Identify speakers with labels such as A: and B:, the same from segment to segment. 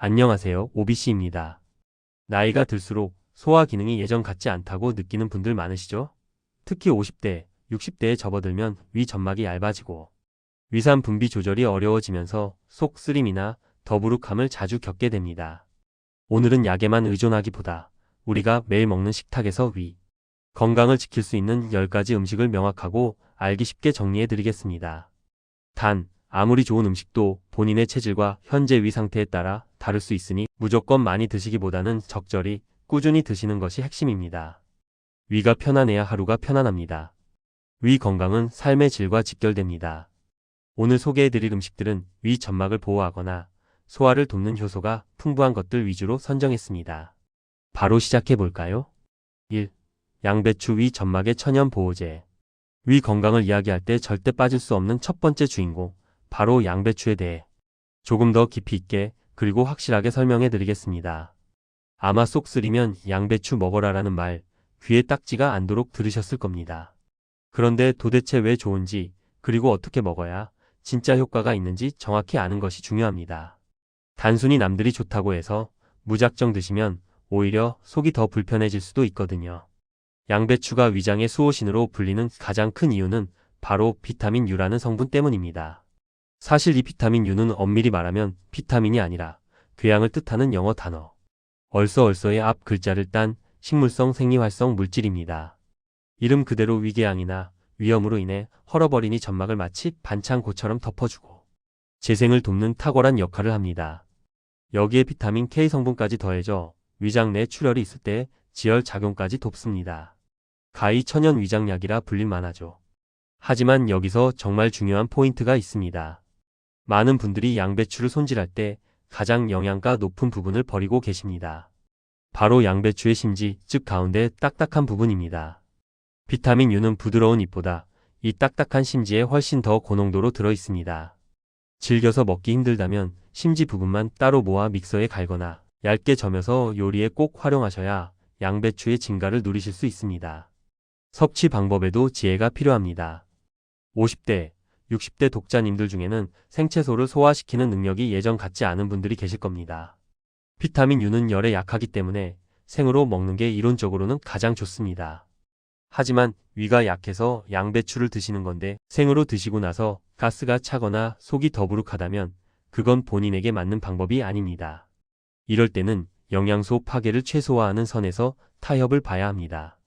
A: 안녕하세요. OBC입니다. 나이가 들수록 소화 기능이 예전 같지 않다고 느끼는 분들 많으시죠? 특히 50대, 60대에 접어들면 위 점막이 얇아지고 위산 분비 조절이 어려워지면서 속 쓰림이나 더부룩함을 자주 겪게 됩니다. 오늘은 약에만 의존하기보다 우리가 매일 먹는 식탁에서 위 건강을 지킬 수 있는 10가지 음식을 명확하고 알기 쉽게 정리해 드리겠습니다. 단, 아무리 좋은 음식도 본인의 체질과 현재 위 상태에 따라 다를 수 있으니 무조건 많이 드시기보다는 적절히 꾸준히 드시는 것이 핵심입니다. 위가 편안해야 하루가 편안합니다. 위 건강은 삶의 질과 직결됩니다. 오늘 소개해드릴 음식들은 위 점막을 보호하거나 소화를 돕는 효소가 풍부한 것들 위주로 선정했습니다. 바로 시작해볼까요? 1. 양배추 위 점막의 천연 보호제. 위 건강을 이야기할 때 절대 빠질 수 없는 첫 번째 주인공, 바로 양배추에 대해 조금 더 깊이 있게 그리고 확실하게 설명해 드리겠습니다. 아마 쏙 쓰리면 양배추 먹어라라는 말, 귀에 딱지가 않도록 들으셨을 겁니다. 그런데 도대체 왜 좋은지, 그리고 어떻게 먹어야 진짜 효과가 있는지 정확히 아는 것이 중요합니다. 단순히 남들이 좋다고 해서 무작정 드시면 오히려 속이 더 불편해질 수도 있거든요. 양배추가 위장의 수호신으로 불리는 가장 큰 이유는 바로 비타민 U라는 성분 때문입니다. 사실 이 비타민 U는 엄밀히 말하면 비타민이 아니라 궤양을 뜻하는 영어 단어 얼서얼서의 앞 글자를 딴 식물성 생리활성 물질입니다. 이름 그대로 위궤양이나 위염으로 인해 헐어버린 이 점막을 마치 반창고처럼 덮어주고 재생을 돕는 탁월한 역할을 합니다. 여기에 비타민 K 성분까지 더해져 위장 내 출혈이 있을 때 지혈 작용까지 돕습니다. 가히 천연 위장약이라 불릴 만하죠. 하지만 여기서 정말 중요한 포인트가 있습니다. 많은 분들이 양배추를 손질할 때 가장 영양가 높은 부분을 버리고 계십니다. 바로 양배추의 심지, 즉 가운데 딱딱한 부분입니다. 비타민 U는 부드러운 잎보다 이 딱딱한 심지에 훨씬 더 고농도로 들어 있습니다. 질겨서 먹기 힘들다면 심지 부분만 따로 모아 믹서에 갈거나 얇게 저며서 요리에 꼭 활용하셔야 양배추의 진가를 누리실 수 있습니다. 섭취 방법에도 지혜가 필요합니다. 50대, 60대 독자님들 중에는 생채소를 소화시키는 능력이 예전 같지 않은 분들이 계실 겁니다. 비타민 U는 열에 약하기 때문에 생으로 먹는 게 이론적으로는 가장 좋습니다. 하지만 위가 약해서 양배추를 드시는 건데 생으로 드시고 나서 가스가 차거나 속이 더부룩하다면 그건 본인에게 맞는 방법이 아닙니다. 이럴 때는 영양소 파괴를 최소화하는 선에서 타협을 봐야 합니다.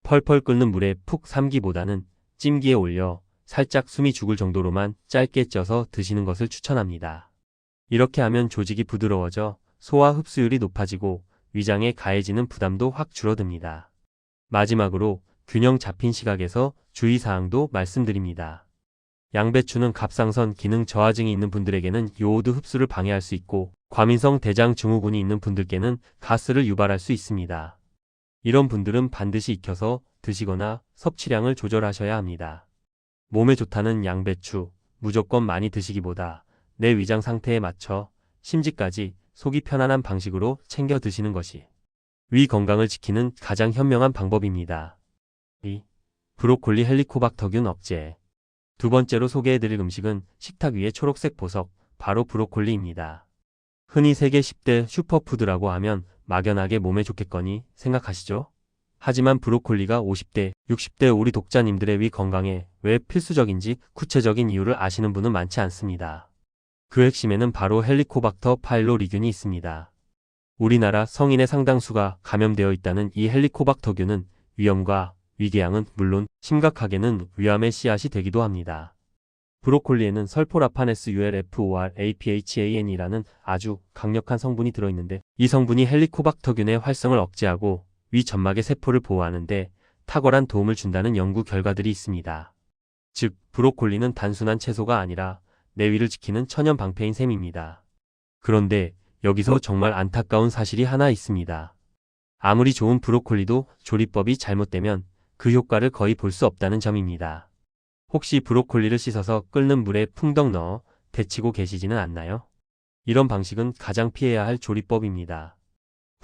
A: 펄펄 끓는 물에 푹 삶기보다는 찜기에 올려 살짝 숨이 죽을 정도로만 짧게 쪄서 드시는 것을 추천합니다. 이렇게 하면 조직이 부드러워져 소화 흡수율이 높아지고 위장에 가해지는 부담도 확 줄어듭니다. 마지막으로 균형 잡힌 시각에서 주의사항도 말씀드립니다. 양배추는 갑상선 기능 저하증이 있는 분들에게는 요오드 흡수를 방해할 수 있고 과민성 대장 증후군이 있는 분들께는 가스를 유발할 수 있습니다. 이런 분들은 반드시 익혀서 드시거나 섭취량을 조절하셔야 합니다. 몸에 좋다는 양배추 무조건 많이 드시기보다 내 위장 상태에 맞춰 심지까지 속이 편안한 방식으로 챙겨 드시는 것이 위 건강을 지키는 가장 현명한 방법입니다. 2. 브로콜리 헬리코박터균 억제. 두 번째로 소개해드릴 음식은 식탁 위의 초록색 보석, 바로 브로콜리입니다. 흔히 세계 10대 슈퍼푸드라고 하면 막연하게 몸에 좋겠거니 생각하시죠? 하지만 브로콜리가 50대, 60대 우리 독자님들의 위 건강에 왜 필수적인지 구체적인 이유를 아시는 분은 많지 않습니다. 그 핵심에는 바로 헬리코박터 파일로리균이 있습니다. 우리나라 성인의 상당수가 감염되어 있다는 이 헬리코박터균은 위염과 위궤양은 물론 심각하게는 위암의 씨앗이 되기도 합니다. 브로콜리에는 설포라파네스 ULFOR APHAN이라는 아주 강력한 성분이 들어있는데 이 성분이 헬리코박터균의 활성을 억제하고 위 점막의 세포를 보호하는데 탁월한 도움을 준다는 연구 결과들이 있습니다. 즉, 브로콜리는 단순한 채소가 아니라 내 위를 지키는 천연 방패인 셈입니다. 그런데 여기서 정말 안타까운 사실이 하나 있습니다. 아무리 좋은 브로콜리도 조리법이 잘못되면 그 효과를 거의 볼 수 없다는 점입니다. 혹시 브로콜리를 씻어서 끓는 물에 풍덩 넣어 데치고 계시지는 않나요? 이런 방식은 가장 피해야 할 조리법입니다.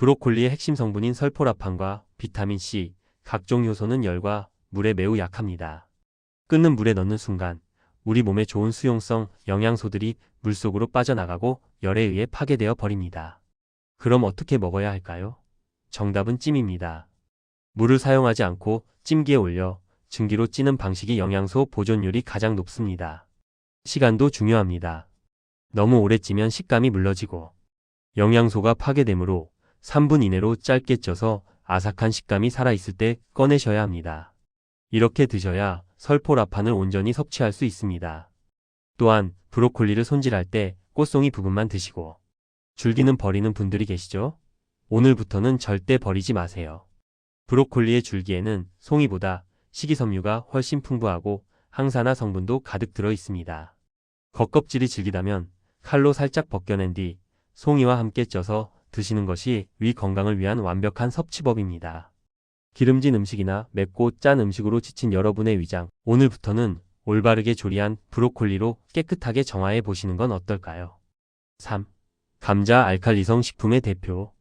A: 브로콜리의 핵심 성분인 설포라판과 비타민C, 각종 효소는 열과 물에 매우 약합니다. 끓는 물에 넣는 순간 우리 몸에 좋은 수용성 영양소들이 물속으로 빠져나가고 열에 의해 파괴되어 버립니다. 그럼 어떻게 먹어야 할까요? 정답은 찜입니다. 물을 사용하지 않고 찜기에 올려 증기로 찌는 방식이 영양소 보존율이 가장 높습니다. 시간도 중요합니다. 너무 오래 찌면 식감이 물러지고 영양소가 파괴되므로 3분 이내로 짧게 쪄서 아삭한 식감이 살아있을 때 꺼내셔야 합니다. 이렇게 드셔야 설포라판을 온전히 섭취할 수 있습니다. 또한 브로콜리를 손질할 때 꽃송이 부분만 드시고 줄기는 버리는 분들이 계시죠? 오늘부터는 절대 버리지 마세요. 브로콜리의 줄기에는 송이보다 식이섬유가 훨씬 풍부하고 항산화 성분도 가득 들어 있습니다. 겉껍질이 질기다면 칼로 살짝 벗겨낸 뒤 송이와 함께 쪄서 드시는 것이 위 건강을 위한 완벽한 섭취법입니다. 기름진 음식이나 맵고 짠 음식으로 지친 여러분의 위장, 오늘부터는 올바르게 조리한 브로콜리로 깨끗하게 정화해 보시는 건 어떨까요? 3. 감자 알칼리성 식품의 대표.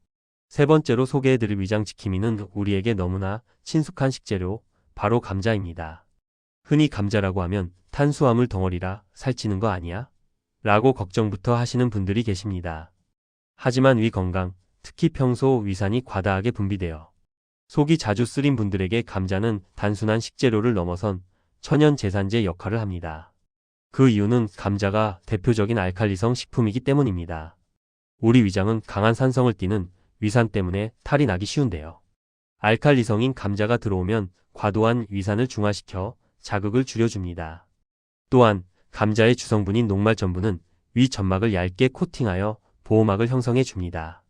A: 세 번째로 소개해드릴 위장지킴이는 우리에게 너무나 친숙한 식재료, 바로 감자입니다. 흔히 감자라고 하면 탄수화물 덩어리라 살찌는 거 아니야? 라고 걱정부터 하시는 분들이 계십니다. 하지만 위 건강, 특히 평소 위산이 과다하게 분비되어 속이 자주 쓰린 분들에게 감자는 단순한 식재료를 넘어선 천연 제산제 역할을 합니다. 그 이유는 감자가 대표적인 알칼리성 식품이기 때문입니다. 우리 위장은 강한 산성을 띠는 위산 때문에 탈이 나기 쉬운데요. 알칼리성인 감자가 들어오면 과도한 위산을 중화시켜 자극을 줄여줍니다. 또한 감자의 주성분인 녹말전분은 위 점막을 얇게 코팅하여 보호막을 형성해 줍니다.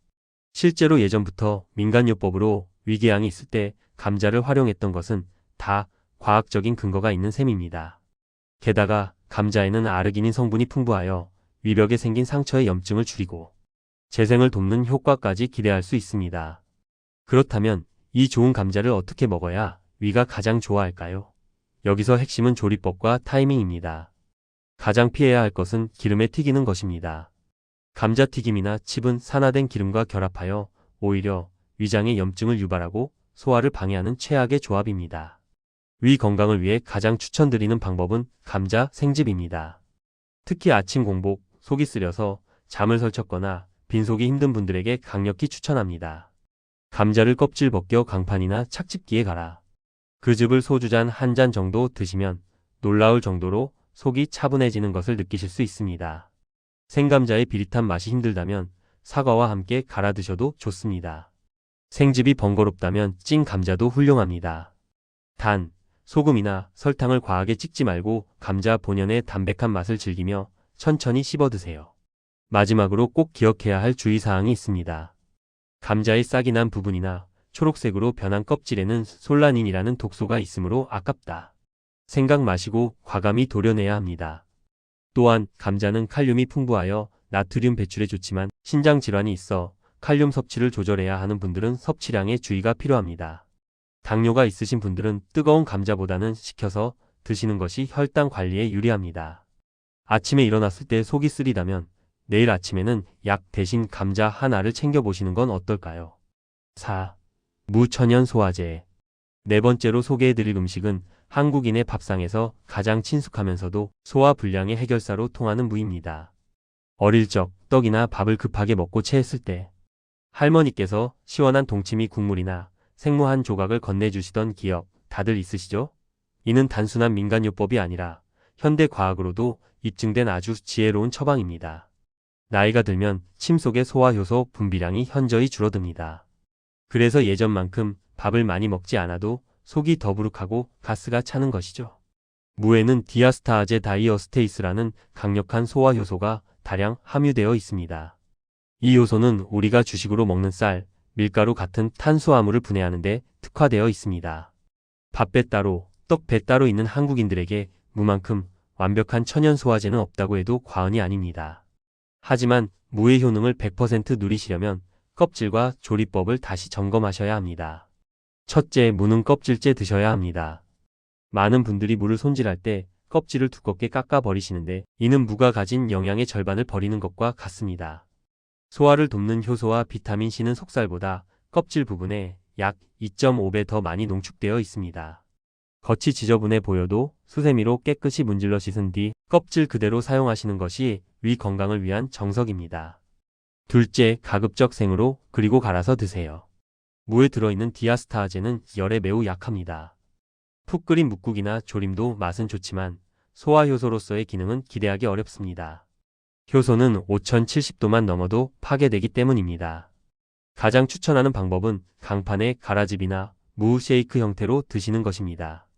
A: 실제로 예전부터 민간요법으로 위궤양이 있을 때 감자를 활용했던 것은 다 과학적인 근거가 있는 셈입니다. 게다가 감자에는 아르기닌 성분이 풍부하여 위벽에 생긴 상처의 염증을 줄이고 재생을 돕는 효과까지 기대할 수 있습니다. 그렇다면 이 좋은 감자를 어떻게 먹어야 위가 가장 좋아할까요? 여기서 핵심은 조리법과 타이밍입니다. 가장 피해야 할 것은 기름에 튀기는 것입니다. 감자튀김이나 칩은 산화된 기름과 결합하여 오히려 위장의 염증을 유발하고 소화를 방해하는 최악의 조합입니다. 위 건강을 위해 가장 추천드리는 방법은 감자 생즙입니다. 특히 아침 공복, 속이 쓰려서 잠을 설쳤거나 빈속이 힘든 분들에게 강력히 추천합니다. 감자를 껍질 벗겨 강판이나 착즙기에 갈아 그 즙을 소주잔 한 잔 정도 드시면 놀라울 정도로 속이 차분해지는 것을 느끼실 수 있습니다. 생감자의 비릿한 맛이 힘들다면 사과와 함께 갈아 드셔도 좋습니다. 생즙이 번거롭다면 찐 감자도 훌륭합니다. 단, 소금이나 설탕을 과하게 찍지 말고 감자 본연의 담백한 맛을 즐기며 천천히 씹어 드세요. 마지막으로 꼭 기억해야 할 주의사항이 있습니다. 감자의 싹이 난 부분이나 초록색으로 변한 껍질에는 솔라닌이라는 독소가 있으므로 아깝다. 생각 마시고 과감히 도려내야 합니다. 또한 감자는 칼륨이 풍부하여 나트륨 배출에 좋지만 신장 질환이 있어 칼륨 섭취를 조절해야 하는 분들은 섭취량에 주의가 필요합니다. 당뇨가 있으신 분들은 뜨거운 감자보다는 식혀서 드시는 것이 혈당 관리에 유리합니다. 아침에 일어났을 때 속이 쓰리다면 내일 아침에는 약 대신 감자 하나를 챙겨보시는 건 어떨까요? 4. 무천연 소화제. 네 번째로 소개해드릴 음식은 한국인의 밥상에서 가장 친숙하면서도 소화 불량의 해결사로 통하는 무입니다. 어릴 적 떡이나 밥을 급하게 먹고 체했을 때 할머니께서 시원한 동치미 국물이나 생무 한 조각을 건네주시던 기억 다들 있으시죠? 이는 단순한 민간요법이 아니라 현대 과학으로도 입증된 아주 지혜로운 처방입니다. 나이가 들면 침 속의 소화효소 분비량이 현저히 줄어듭니다. 그래서 예전만큼 밥을 많이 먹지 않아도 속이 더부룩하고 가스가 차는 것이죠. 무에는 디아스타아제 다이어스테이스라는 강력한 소화효소가 다량 함유되어 있습니다. 이 요소는 우리가 주식으로 먹는 쌀, 밀가루 같은 탄수화물을 분해하는 데 특화되어 있습니다. 밥배 따로, 떡배 따로 있는 한국인들에게 무만큼 완벽한 천연 소화제는 없다고 해도 과언이 아닙니다. 하지만 무의 효능을 100% 누리시려면 껍질과 조리법을 다시 점검하셔야 합니다. 첫째, 무는 껍질째 드셔야 합니다. 많은 분들이 무를 손질할 때 껍질을 두껍게 깎아 버리시는데 이는 무가 가진 영양의 절반을 버리는 것과 같습니다. 소화를 돕는 효소와 비타민 C는 속살보다 껍질 부분에 약 2.5배 더 많이 농축되어 있습니다. 겉이 지저분해 보여도 수세미로 깨끗이 문질러 씻은 뒤 껍질 그대로 사용하시는 것이 위 건강을 위한 정석입니다. 둘째, 가급적 생으로 그리고 갈아서 드세요. 무에 들어있는 디아스타아제는 열에 매우 약합니다. 푹 끓인 뭇국이나 조림도 맛은 좋지만 소화 효소로서의 기능은 기대하기 어렵습니다. 효소는 5070도만 넘어도 파괴되기 때문입니다. 가장 추천하는 방법은 강판에 가라즙이나 무 쉐이크 형태로 드시는 것입니다.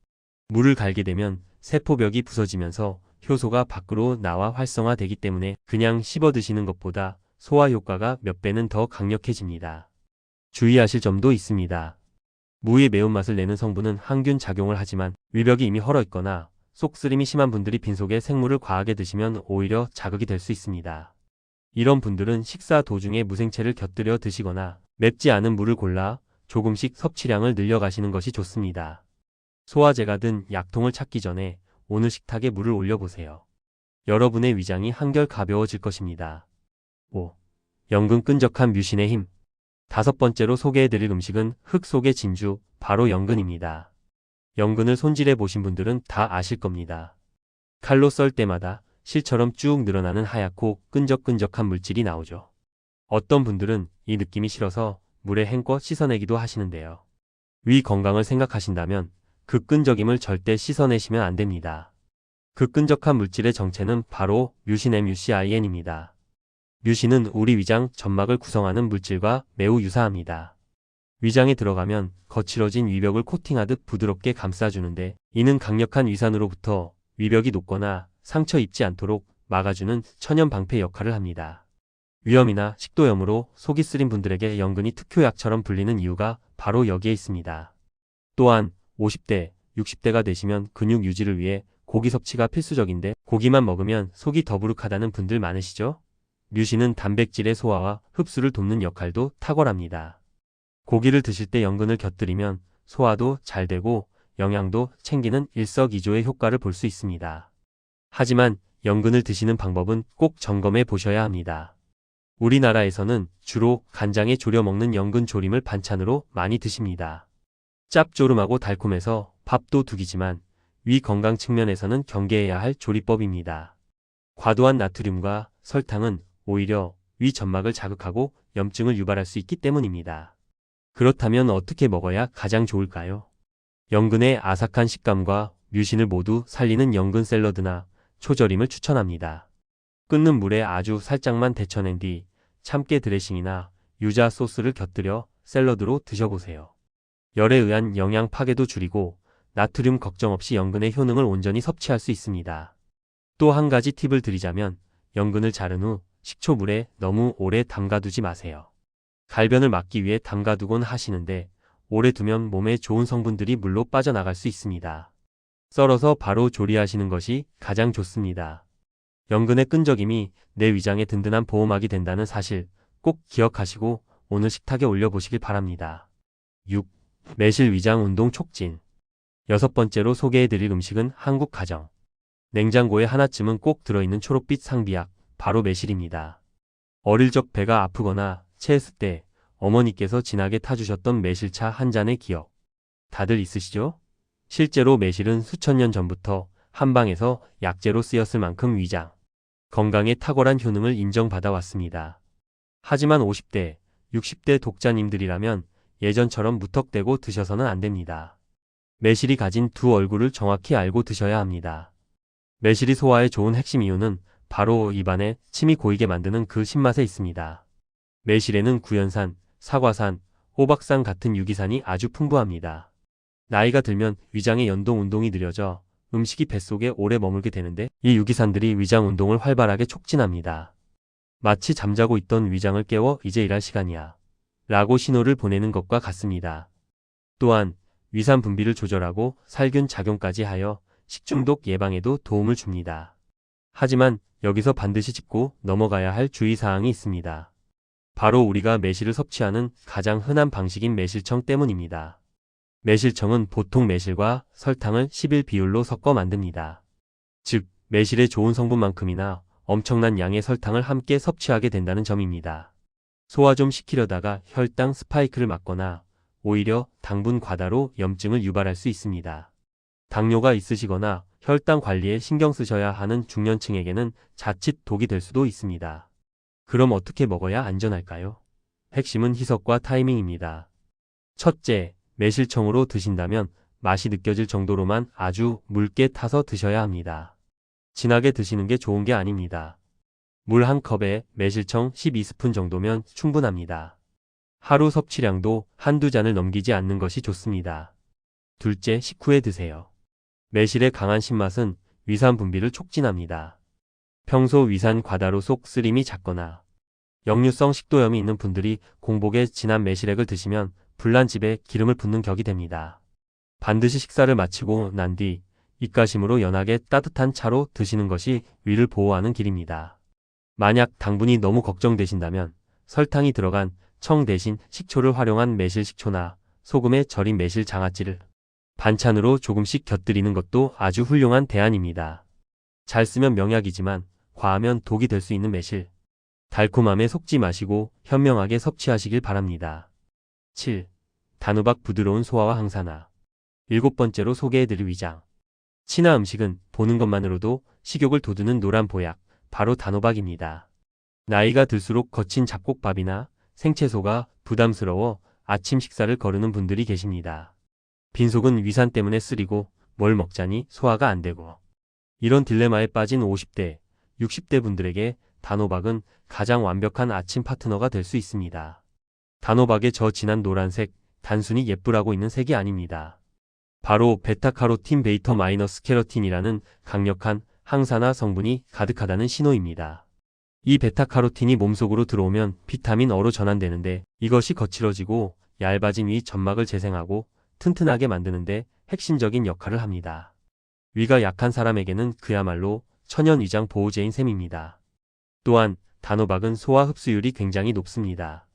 A: 무를 갈게 되면 세포벽이 부서지면서 효소가 밖으로 나와 활성화되기 때문에 그냥 씹어 드시는 것보다 소화 효과가 몇 배는 더 강력해집니다. 주의하실 점도 있습니다. 무의 매운맛을 내는 성분은 항균 작용을 하지만 위벽이 이미 헐어 있거나 속쓰림이 심한 분들이 빈속에 생물을 과하게 드시면 오히려 자극이 될 수 있습니다. 이런 분들은 식사 도중에 무생채를 곁들여 드시거나 맵지 않은 무를 골라 조금씩 섭취량을 늘려가시는 것이 좋습니다. 소화제가 든 약통을 찾기 전에 오늘 식탁에 물을 올려보세요. 여러분의 위장이 한결 가벼워질 것입니다. 5. 연근 끈적한 뮤신의 힘. 다섯 번째로 소개해드릴 음식은 흙 속의 진주, 바로 연근입니다. 연근을 손질해 보신 분들은 다 아실 겁니다. 칼로 썰 때마다 실처럼 쭉 늘어나는 하얗고 끈적끈적한 물질이 나오죠. 어떤 분들은 이 느낌이 싫어서 물에 헹궈 씻어내기도 하시는데요. 위 건강을 생각하신다면 그 끈적임을 절대 씻어내시면 안 됩니다. 그 끈적한 물질의 정체는 바로 뮤신 MUCIN입니다. 뮤신은 우리 위장 점막을 구성하는 물질과 매우 유사합니다. 위장에 들어가면 거칠어진 위벽을 코팅하듯 부드럽게 감싸주는데 이는 강력한 위산으로부터 위벽이 녹거나 상처 입지 않도록 막아주는 천연 방패 역할을 합니다. 위염이나 식도염으로 속이 쓰린 분들에게 연근이 특효약처럼 불리는 이유가 바로 여기에 있습니다. 또한 50대, 60대가 되시면 근육 유지를 위해 고기 섭취가 필수적인데 고기만 먹으면 속이 더부룩하다는 분들 많으시죠? 뮤신은 단백질의 소화와 흡수를 돕는 역할도 탁월합니다. 고기를 드실 때 연근을 곁들이면 소화도 잘 되고 영양도 챙기는 일석이조의 효과를 볼 수 있습니다. 하지만 연근을 드시는 방법은 꼭 점검해 보셔야 합니다. 우리나라에서는 주로 간장에 졸여 먹는 연근 조림을 반찬으로 많이 드십니다. 짭조름하고 달콤해서 밥도 둑이지만 위 건강 측면에서는 경계해야 할 조리법입니다. 과도한 나트륨과 설탕은 오히려 위 점막을 자극하고 염증을 유발할 수 있기 때문입니다. 그렇다면 어떻게 먹어야 가장 좋을까요? 연근의 아삭한 식감과 뮤신을 모두 살리는 연근 샐러드나 초절임을 추천합니다. 끓는 물에 아주 살짝만 데쳐낸 뒤 참깨 드레싱이나 유자 소스를 곁들여 샐러드로 드셔보세요. 열에 의한 영양 파괴도 줄이고 나트륨 걱정 없이 연근의 효능을 온전히 섭취할 수 있습니다. 또 한 가지 팁을 드리자면 연근을 자른 후 식초물에 너무 오래 담가두지 마세요. 갈변을 막기 위해 담가두곤 하시는데 오래 두면 몸에 좋은 성분들이 물로 빠져나갈 수 있습니다. 썰어서 바로 조리하시는 것이 가장 좋습니다. 연근의 끈적임이 내 위장에 든든한 보호막이 된다는 사실 꼭 기억하시고 오늘 식탁에 올려보시길 바랍니다. 6. 매실 위장 운동 촉진. 여섯 번째로 소개해드릴 음식은 한국 가정. 냉장고에 하나쯤은 꼭 들어있는 초록빛 상비약, 바로 매실입니다. 어릴 적 배가 아프거나 체했을 때 어머니께서 진하게 타주셨던 매실차 한 잔의 기억. 다들 있으시죠? 실제로 매실은 수천 년 전부터 한방에서 약재로 쓰였을 만큼 위장, 건강에 탁월한 효능을 인정받아 왔습니다. 하지만 50대, 60대 독자님들이라면 예전처럼 무턱대고 드셔서는 안 됩니다. 매실이 가진 두 얼굴을 정확히 알고 드셔야 합니다. 매실이 소화에 좋은 핵심 이유는 바로 입안에 침이 고이게 만드는 그 신맛에 있습니다. 매실에는 구연산, 사과산, 호박산 같은 유기산이 아주 풍부합니다. 나이가 들면 위장의 연동 운동이 느려져 음식이 뱃속에 오래 머물게 되는데 이 유기산들이 위장 운동을 활발하게 촉진합니다. 마치 잠자고 있던 위장을 깨워 이제 일할 시간이야 라고 신호를 보내는 것과 같습니다. 또한 위산 분비를 조절하고 살균 작용까지 하여 식중독 예방에도 도움을 줍니다. 하지만 여기서 반드시 짚고 넘어가야 할 주의사항이 있습니다. 바로 우리가 매실을 섭취하는 가장 흔한 방식인 매실청 때문입니다. 매실청은 보통 매실과 설탕을 11 비율로 섞어 만듭니다. 즉, 매실의 좋은 성분만큼이나 엄청난 양의 설탕을 함께 섭취하게 된다는 점입니다. 소화 좀 시키려다가 혈당 스파이크를 맞거나 오히려 당분 과다로 염증을 유발할 수 있습니다. 당뇨가 있으시거나 혈당 관리에 신경 쓰셔야 하는 중년층에게는 자칫 독이 될 수도 있습니다. 그럼 어떻게 먹어야 안전할까요? 핵심은 희석과 타이밍입니다. 첫째, 매실청으로 드신다면 맛이 느껴질 정도로만 아주 묽게 타서 드셔야 합니다. 진하게 드시는 게 좋은 게 아닙니다. 물 한 컵에 매실청 12스푼 정도면 충분합니다. 하루 섭취량도 한두 잔을 넘기지 않는 것이 좋습니다. 둘째, 식후에 드세요. 매실의 강한 신맛은 위산 분비를 촉진합니다. 평소 위산 과다로 속 쓰림이 잦거나 역류성 식도염이 있는 분들이 공복에 진한 매실액을 드시면 불난집에 기름을 붓는 격이 됩니다. 반드시 식사를 마치고 난 뒤 입가심으로 연하게 따뜻한 차로 드시는 것이 위를 보호하는 길입니다. 만약 당분이 너무 걱정되신다면 설탕이 들어간 청 대신 식초를 활용한 매실 식초나 소금에 절인 매실 장아찌를 반찬으로 조금씩 곁들이는 것도 아주 훌륭한 대안입니다. 잘 쓰면 명약이지만 과하면 독이 될 수 있는 매실. 달콤함에 속지 마시고 현명하게 섭취하시길 바랍니다. 7. 단호박 부드러운 소화와 항산화. 7번째로 소개해드릴 위장. 친화 음식은 보는 것만으로도 식욕을 돋우는 노란 보약, 바로 단호박입니다. 나이가 들수록 거친 잡곡밥이나 생채소가 부담스러워 아침 식사를 거르는 분들이 계십니다. 빈속은 위산 때문에 쓰리고 뭘 먹자니 소화가 안 되고. 이런 딜레마에 빠진 50대, 60대 분들에게 단호박은 가장 완벽한 아침 파트너가 될 수 있습니다. 단호박의 저 진한 노란색, 단순히 예쁘라고 있는 색이 아닙니다. 바로 베타카로틴 베이터 마이너스 캐로틴이라는 강력한 항산화 성분이 가득하다는 신호입니다. 이 베타카로틴이 몸속으로 들어오면 비타민 어로 전환되는데 이것이 거칠어지고 얇아진 위 점막을 재생하고 튼튼하게 만드는데 핵심적인 역할을 합니다. 위가 약한 사람에게는 그야말로 천연 위장 보호제인 셈입니다. 또한 단호박은 소화 흡수율이 굉장히 높습니다.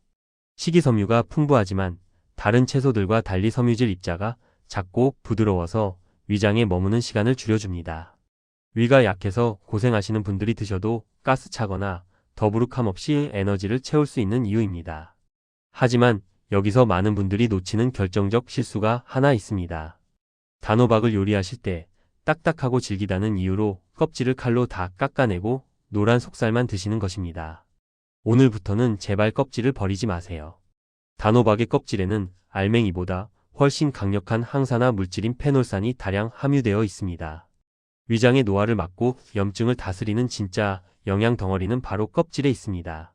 A: 식이섬유가 풍부하지만 다른 채소들과 달리 섬유질 입자가 작고 부드러워서 위장에 머무는 시간을 줄여줍니다. 위가 약해서 고생하시는 분들이 드셔도 가스차거나 더부룩함 없이 에너지를 채울 수 있는 이유입니다. 하지만 여기서 많은 분들이 놓치는 결정적 실수가 하나 있습니다. 단호박을 요리하실 때 딱딱하고 질기다는 이유로 껍질을 칼로 다 깎아내고 노란 속살만 드시는 것입니다. 오늘부터는 제발 껍질을 버리지 마세요. 단호박의 껍질에는 알맹이보다 훨씬 강력한 항산화 물질인 페놀산이 다량 함유되어 있습니다. 위장의 노화를 막고 염증을 다스리는 진짜 영양 덩어리는 바로 껍질에 있습니다.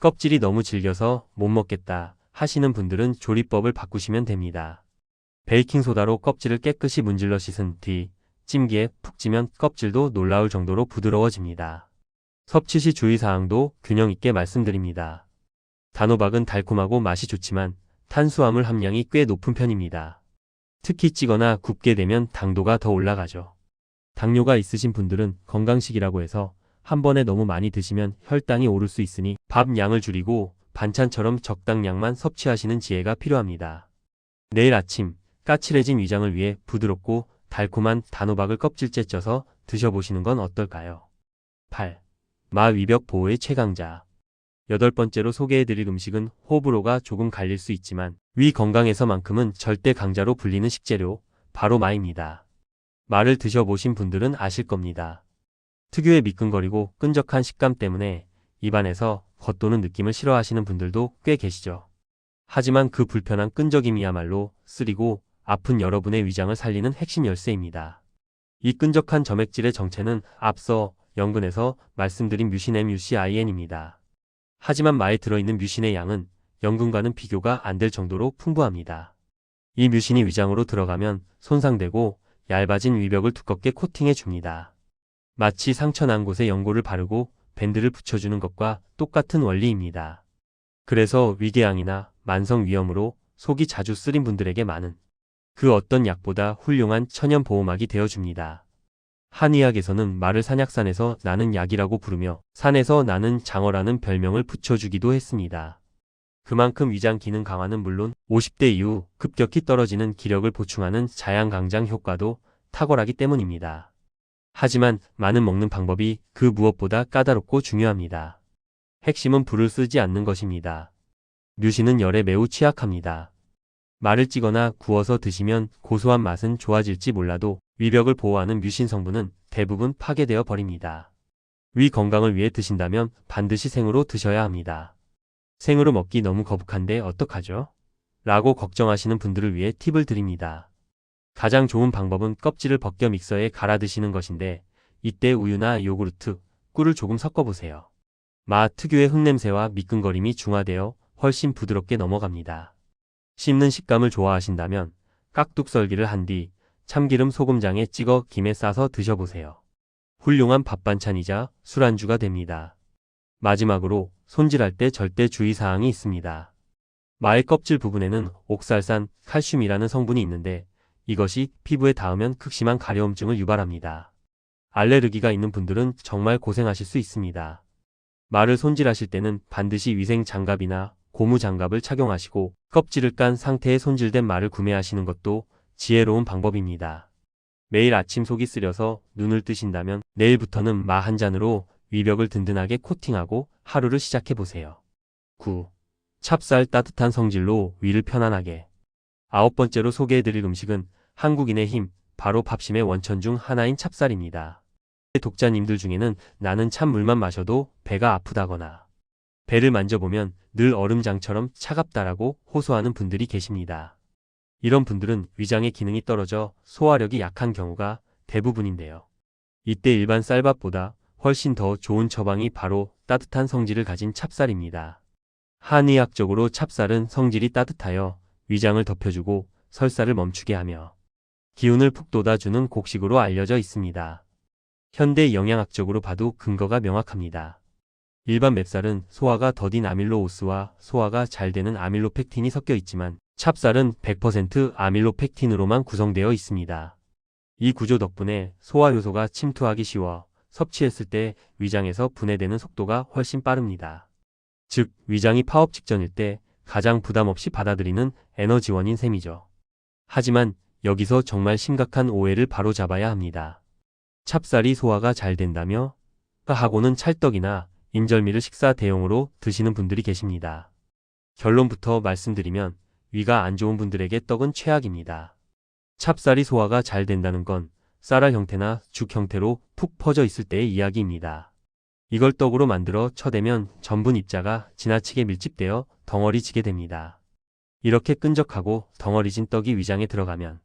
A: 껍질이 너무 질겨서 못 먹겠다 하시는 분들은 조리법을 바꾸시면 됩니다. 베이킹소다로 껍질을 깨끗이 문질러 씻은 뒤 찜기에 푹 찌면 껍질도 놀라울 정도로 부드러워집니다. 섭취 시 주의사항도 균형 있게 말씀드립니다. 단호박은 달콤하고 맛이 좋지만 탄수화물 함량이 꽤 높은 편입니다. 특히 찌거나 굽게 되면 당도가 더 올라가죠. 당뇨가 있으신 분들은 건강식이라고 해서 한 번에 너무 많이 드시면 혈당이 오를 수 있으니 밥 양을 줄이고 반찬처럼 적당량만 섭취하시는 지혜가 필요합니다. 내일 아침 까칠해진 위장을 위해 부드럽고 달콤한 단호박을 껍질째 쪄서 드셔보시는 건 어떨까요? 8. 마위벽 보호의 최강자. 8번째로 소개해드릴 음식은 호불호가 조금 갈릴 수 있지만 위 건강에서만큼은 절대 강자로 불리는 식재료, 바로 마입니다. 마를 드셔보신 분들은 아실 겁니다. 특유의 미끈거리고 끈적한 식감 때문에 입안에서 겉도는 느낌을 싫어하시는 분들도 꽤 계시죠. 하지만 그 불편한 끈적임이야말로 쓰리고 아픈 여러분의 위장을 살리는 핵심 열쇠입니다. 이 끈적한 점액질의 정체는 앞서 연근에서 말씀드린 뮤신 MUCIN입니다. 하지만 마에 들어있는 뮤신의 양은 연근과는 비교가 안 될 정도로 풍부합니다. 이 뮤신이 위장으로 들어가면 손상되고 얇아진 위벽을 두껍게 코팅해 줍니다. 마치 상처 난 곳에 연고를 바르고 밴드를 붙여주는 것과 똑같은 원리입니다. 그래서 위궤양이나 만성 위염으로 속이 자주 쓰린 분들에게 마는 그 어떤 약보다 훌륭한 천연 보호막이 되어줍니다. 한의학에서는 마를 산약산에서 나는 약이라고 부르며 산에서 나는 장어라는 별명을 붙여주기도 했습니다. 그만큼 위장 기능 강화는 물론 50대 이후 급격히 떨어지는 기력을 보충하는 자양강장 효과도 탁월하기 때문입니다. 하지만 마는 먹는 방법이 그 무엇보다 까다롭고 중요합니다. 핵심은 불을 쓰지 않는 것입니다. 뮤신은 열에 매우 취약합니다. 마를 찌거나 구워서 드시면 고소한 맛은 좋아질지 몰라도 위벽을 보호하는 뮤신 성분은 대부분 파괴되어 버립니다. 위 건강을 위해 드신다면 반드시 생으로 드셔야 합니다. 생으로 먹기 너무 거북한데 어떡하죠? 라고 걱정하시는 분들을 위해 팁을 드립니다. 가장 좋은 방법은 껍질을 벗겨 믹서에 갈아 드시는 것인데 이때 우유나 요구르트, 꿀을 조금 섞어보세요. 맛 특유의 흙냄새와 미끈거림이 중화되어 훨씬 부드럽게 넘어갑니다. 씹는 식감을 좋아하신다면 깍둑썰기를 한 뒤 참기름 소금장에 찍어 김에 싸서 드셔보세요. 훌륭한 밥 반찬이자 술안주가 됩니다. 마지막으로 손질할 때 절대 주의사항이 있습니다. 마의 껍질 부분에는 옥살산, 칼슘이라는 성분이 있는데 이것이 피부에 닿으면 극심한 가려움증을 유발합니다. 알레르기가 있는 분들은 정말 고생하실 수 있습니다. 말을 손질하실 때는 반드시 위생 장갑이나 고무 장갑을 착용하시고 껍질을 깐 상태의 손질된 말을 구매하시는 것도 지혜로운 방법입니다. 매일 아침 속이 쓰려서 눈을 뜨신다면 내일부터는 마 한 잔으로 위벽을 든든하게 코팅하고 하루를 시작해보세요. 9. 찹쌀 따뜻한 성질로 위를 편안하게. 9번째로 소개해드릴 음식은 한국인의 힘, 바로 밥심의 원천 중 하나인 찹쌀입니다. 독자님들 중에는 나는 찬물만 마셔도 배가 아프다거나 배를 만져보면 늘 얼음장처럼 차갑다라고 호소하는 분들이 계십니다. 이런 분들은 위장의 기능이 떨어져 소화력이 약한 경우가 대부분인데요. 이때 일반 쌀밥보다 훨씬 더 좋은 처방이 바로 따뜻한 성질을 가진 찹쌀입니다. 한의학적으로 찹쌀은 성질이 따뜻하여 위장을 덮여주고 설사를 멈추게 하며 기운을 푹 돋아주는 곡식으로 알려져 있습니다. 현대 영양학적으로 봐도 근거가 명확합니다. 일반 맵쌀은 소화가 더딘 아밀로오스와 소화가 잘 되는 아밀로펙틴이 섞여 있지만 찹쌀은 100% 아밀로펙틴으로만 구성되어 있습니다. 이 구조 덕분에 소화 효소가 침투하기 쉬워 섭취했을 때 위장에서 분해되는 속도가 훨씬 빠릅니다. 즉, 위장이 파업 직전일 때 가장 부담 없이 받아들이는 에너지원인 셈이죠. 하지만 여기서 정말 심각한 오해를 바로잡아야 합니다. 찹쌀이 소화가 잘 된다며 하고는 찰떡이나 인절미를 식사 대용으로 드시는 분들이 계십니다. 결론부터 말씀드리면 위가 안 좋은 분들에게 떡은 최악입니다. 찹쌀이 소화가 잘 된다는 건 쌀알 형태나 죽 형태로 푹 퍼져 있을 때의 이야기입니다. 이걸 떡으로 만들어 쳐대면 전분 입자가 지나치게 밀집되어 덩어리지게 됩니다. 이렇게 끈적하고 덩어리진 떡이 위장에 들어가면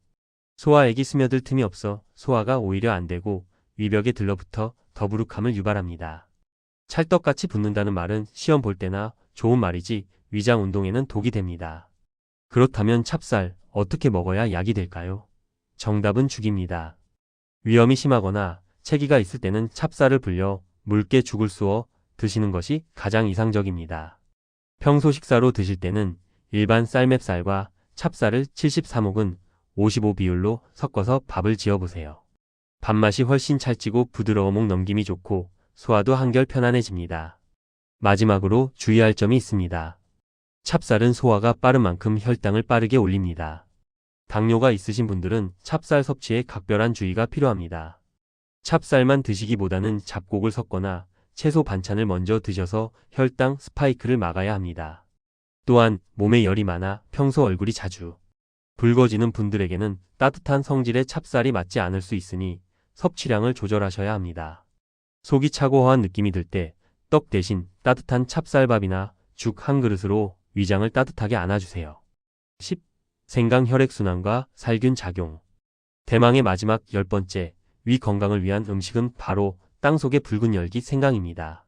A: 소화액이 스며들 틈이 없어 소화가 오히려 안 되고 위벽에 들러붙어 더부룩함을 유발합니다. 찰떡같이 붙는다는 말은 시험 볼 때나 좋은 말이지 위장 운동에는 독이 됩니다. 그렇다면 찹쌀 어떻게 먹어야 약이 될까요? 정답은 죽입니다. 위염이 심하거나 체기가 있을 때는 찹쌀을 불려 묽게 죽을 쑤어 드시는 것이 가장 이상적입니다. 평소 식사로 드실 때는 일반 쌀맵쌀과 찹쌀을 73옥은 55 비율로 섞어서 밥을 지어보세요. 밥맛이 훨씬 찰지고 부드러워 목 넘김이 좋고 소화도 한결 편안해집니다. 마지막으로 주의할 점이 있습니다. 찹쌀은 소화가 빠른 만큼 혈당을 빠르게 올립니다. 당뇨가 있으신 분들은 찹쌀 섭취에 각별한 주의가 필요합니다. 찹쌀만 드시기보다는 잡곡을 섞거나 채소 반찬을 먼저 드셔서 혈당 스파이크를 막아야 합니다. 또한 몸에 열이 많아 평소 얼굴이 자주 붉어지는 분들에게는 따뜻한 성질의 찹쌀이 맞지 않을 수 있으니 섭취량을 조절하셔야 합니다. 속이 차고 허한 느낌이 들 때 떡 대신 따뜻한 찹쌀밥이나 죽 한 그릇으로 위장을 따뜻하게 안아주세요. 10. 생강 혈액순환과 살균 작용. 대망의 마지막 10번째, 위 건강을 위한 음식은 바로 땅속의 붉은 열기 생강입니다.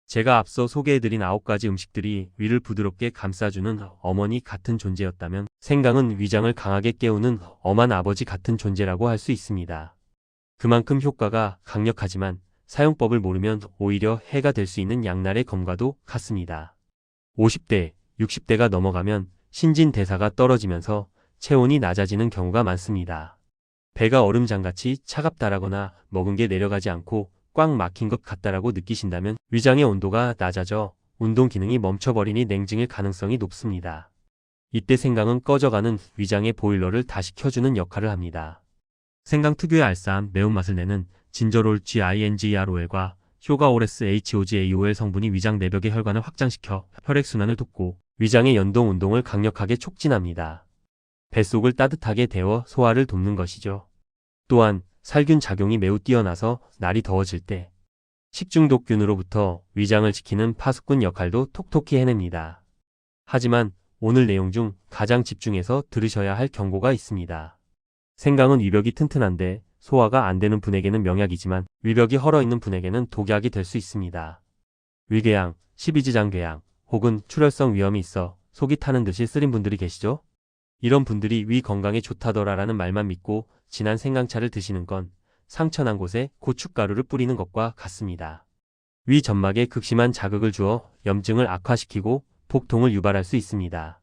A: 제가 앞서 소개해드린 9가지 음식들이 위를 부드럽게 감싸주는 어머니 같은 존재였다면 생강은 위장을 강하게 깨우는 엄한 아버지 같은 존재라고 할 수 있습니다. 그만큼 효과가 강력하지만 사용법을 모르면 오히려 해가 될 수 있는 양날의 검과도 같습니다. 50대, 60대가 넘어가면 신진대사가 떨어지면서 체온이 낮아지는 경우가 많습니다. 배가 얼음장같이 차갑다라거나 먹은 게 내려가지 않고 꽉 막힌 것 같다라고 느끼신다면 위장의 온도가 낮아져 운동 기능이 멈춰버리니 냉증일 가능성이 높습니다. 이때 생강은 꺼져가는 위장의 보일러를 다시 켜주는 역할을 합니다. 생강 특유의 알싸한 매운맛을 내는 진저롤 GINGEROL과 효가오레스 HOGAOL 성분이 위장 내벽의 혈관을 확장시켜 혈액순환을 돕고 위장의 연동 운동을 강력하게 촉진합니다. 뱃속을 따뜻하게 데워 소화를 돕는 것이죠. 또한 살균 작용이 매우 뛰어나서 날이 더워질 때 식중독균으로부터 위장을 지키는 파수꾼 역할도 톡톡히 해냅니다. 하지만 오늘 내용 중 가장 집중해서 들으셔야 할 경고가 있습니다. 생강은 위벽이 튼튼한데 소화가 안 되는 분에게는 명약이지만 위벽이 헐어있는 분에게는 독약이 될 수 있습니다. 위궤양, 십이지장궤양 혹은 출혈성 위염이 있어 속이 타는 듯이 쓰린 분들이 계시죠? 이런 분들이 위 건강에 좋다더라라는 말만 믿고 진한 생강차를 드시는 건 상처난 곳에 고춧가루를 뿌리는 것과 같습니다. 위 점막에 극심한 자극을 주어 염증을 악화시키고 복통을 유발할 수 있습니다.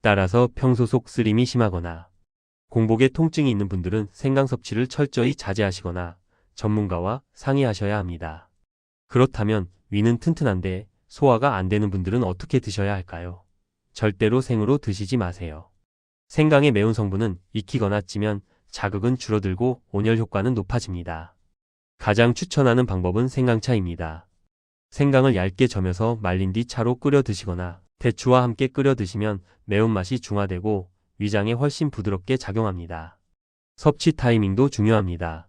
A: 따라서 평소 속 쓰림이 심하거나 공복에 통증이 있는 분들은 생강 섭취를 철저히 자제하시거나 전문가와 상의하셔야 합니다. 그렇다면 위는 튼튼한데 소화가 안 되는 분들은 어떻게 드셔야 할까요? 절대로 생으로 드시지 마세요. 생강의 매운 성분은 익히거나 찌면 자극은 줄어들고 온열 효과는 높아집니다. 가장 추천하는 방법은 생강차입니다. 생강을 얇게 저며서 말린 뒤 차로 끓여 드시거나 대추와 함께 끓여 드시면 매운맛이 중화되고 위장에 훨씬 부드럽게 작용합니다. 섭취 타이밍도 중요합니다.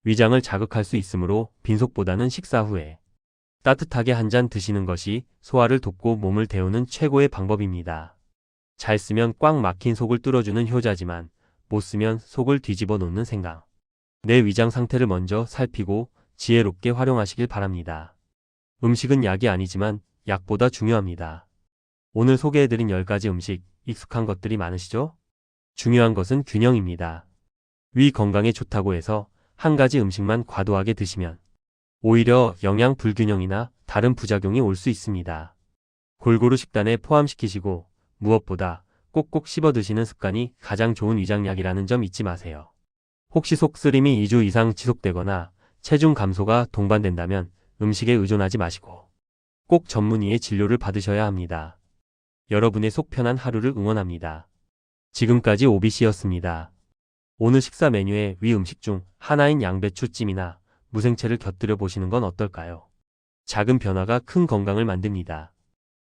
A: 위장을 자극할 수 있으므로 빈속보다는 식사 후에 따뜻하게 한 잔 드시는 것이 소화를 돕고 몸을 데우는 최고의 방법입니다. 잘 쓰면 꽉 막힌 속을 뚫어주는 효자지만 못 쓰면 속을 뒤집어 놓는 생강. 내 위장 상태를 먼저 살피고 지혜롭게 활용하시길 바랍니다. 음식은 약이 아니지만 약보다 중요합니다. 오늘 소개해드린 10가지 음식 익숙한 것들이 많으시죠? 중요한 것은 균형입니다. 위 건강에 좋다고 해서 한 가지 음식만 과도하게 드시면 오히려 영양 불균형이나 다른 부작용이 올 수 있습니다. 골고루 식단에 포함시키시고 무엇보다 꼭꼭 씹어 드시는 습관이 가장 좋은 위장약이라는 점 잊지 마세요. 혹시 속쓰림이 2주 이상 지속되거나 체중 감소가 동반된다면 음식에 의존하지 마시고 꼭 전문의의 진료를 받으셔야 합니다. 여러분의 속 편한 하루를 응원합니다. 지금까지 OBC였습니다. 오늘 식사 메뉴에 위 음식 중 하나인 양배추찜이나 무생채를 곁들여 보시는 건 어떨까요? 작은 변화가 큰 건강을 만듭니다.